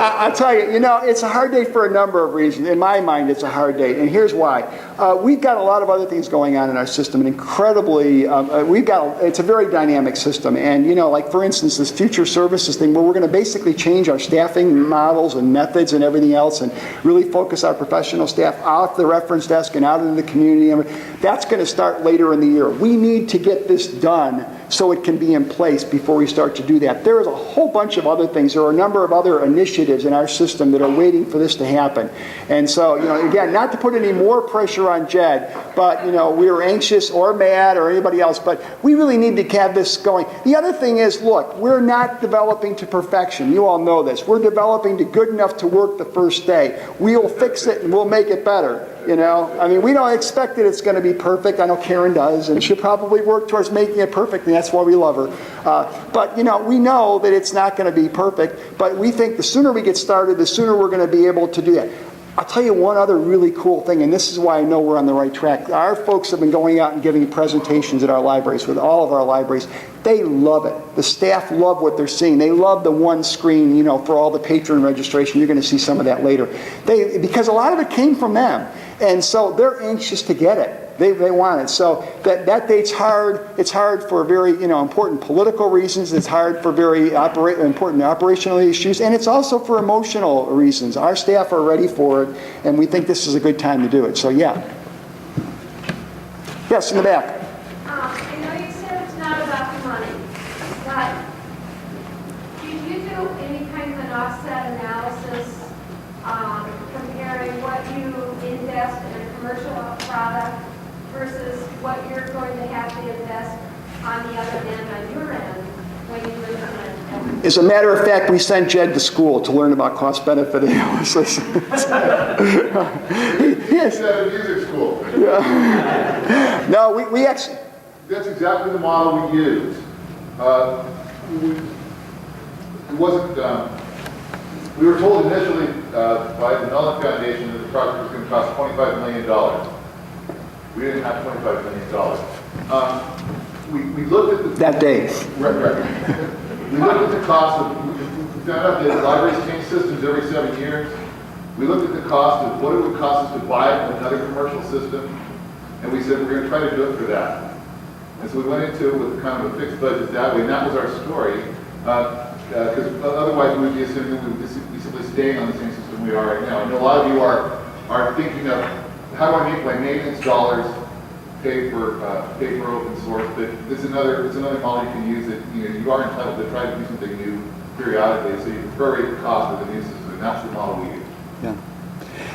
I'll tell you, it's a hard day for a number of reasons. In my mind, it's a hard day, and here's why. We've got a lot of other things going on in our system, and incredibly, it's a very dynamic system. And, like for instance, this future services thing, where we're going to basically change our staffing models and methods and everything else, and really focus our professional staff off the reference desk and out into the community. That's going to start later in the year. We need to get this done so it can be in place before we start to do that. There is a whole bunch of other things. There are a number of other initiatives in our system that are waiting for this to happen. And so, again, not to put any more pressure on Jed, but, we are anxious or mad or anybody else, but we really need to have this going. The other thing is, look, we're not developing to perfection. You all know this. We're developing to good enough to work the first day. We'll fix it and we'll make it better. We don't expect that it's going to be perfect. I know Karen does, and she'll probably work towards making it perfect, and that's why we love her. But, we know that it's not going to be perfect, but we think the sooner we get started, the sooner we're going to be able to do that. I'll tell you one other really cool thing, and this is why I know we're on the right track. Our folks have been going out and giving presentations at our libraries, with all of our libraries. They love it. The staff love what they're seeing. They love the one screen, for all the patron registration. You're going to see some of that later. Because a lot of it came from them. And so they're anxious to get it. They want it. So that date's hard. It's hard for very important political reasons. It's hard for very important operational issues, and it's also for emotional reasons. Our staff are ready for it, and we think this is a good time to do it. So yeah. Yes, in the back. I know you said it's not about the money, but did you do any kind of an offset analysis comparing what you invest in a commercial product versus what you're going to have to invest on the other end, on your end, when you implement? As a matter of fact, we sent Jed to school to learn about cost-benefit analysis. Yes. He's at a music school. Yeah. No, we actually... That's exactly the model we used. It wasn't... we were told initially by the Mellon Foundation that the project was going to cost $25 million. We didn't have $25 million. We looked at the... That day. Right. We looked at the cost of... We found out that libraries change systems every 7 years. We looked at the cost of what it would cost us to buy another commercial system, and we said we're going to try to do it for that. And so we went into it with kind of a fixed budget that way, and that was our story. Because otherwise we would be assuming that we would be simply staying on the same system we are right now. And a lot of you are thinking of, how do I make my maintenance dollars pay for open source? But it's another model you can use that you are entitled to try to do something new periodically, so you can prorate the cost of the new system, and that's the model we use. Yeah.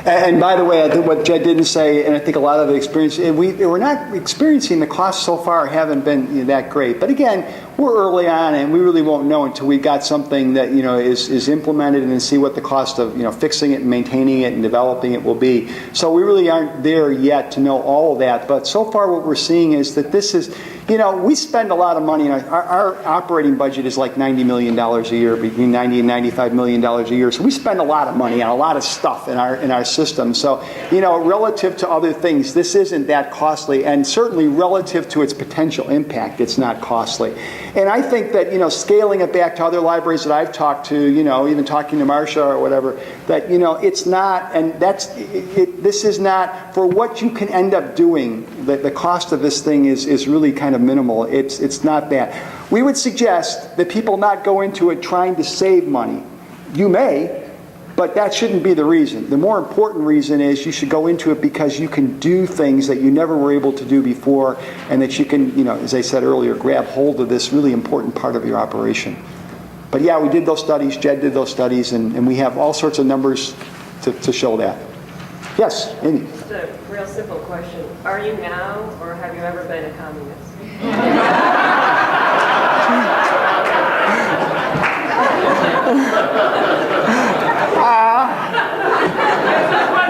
And by the way, I think what Jed didn't say, and I think a lot of the experience, we're not experiencing the costs so far haven't been that great. But again, we're early on, and we really won't know until we got something that is implemented, and then see what the cost of fixing it and maintaining it and developing it will be. So we really aren't there yet to know all of that. But so far, what we're seeing is that this is, we spend a lot of money. Our operating budget is like $90 million a year, between $90 and $95 million a year. So we spend a lot of money on a lot of stuff in our system. So, relative to other things, this isn't that costly, and certainly relative to its potential impact, it's not costly. And I think that, scaling it back to other libraries that I've talked to, even talking to Marcia or whatever, that, it's not, and this is not, for what you can end up doing, the cost of this thing is really kind of minimal. It's not that. We would suggest that people not go into it trying to save money. You may, but that shouldn't be the reason. The more important reason is you should go into it because you can do things that you never were able to do before, and that you can, as I said earlier, grab hold of this really important part of your operation. But yeah, we did those studies, Jed did those studies, and we have all sorts of numbers to show that. Yes, Amy? Just a real simple question. Are you now, or have you ever been a communist?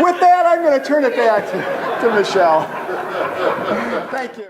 With that, I'm going to turn it back to Michelle. Thank you.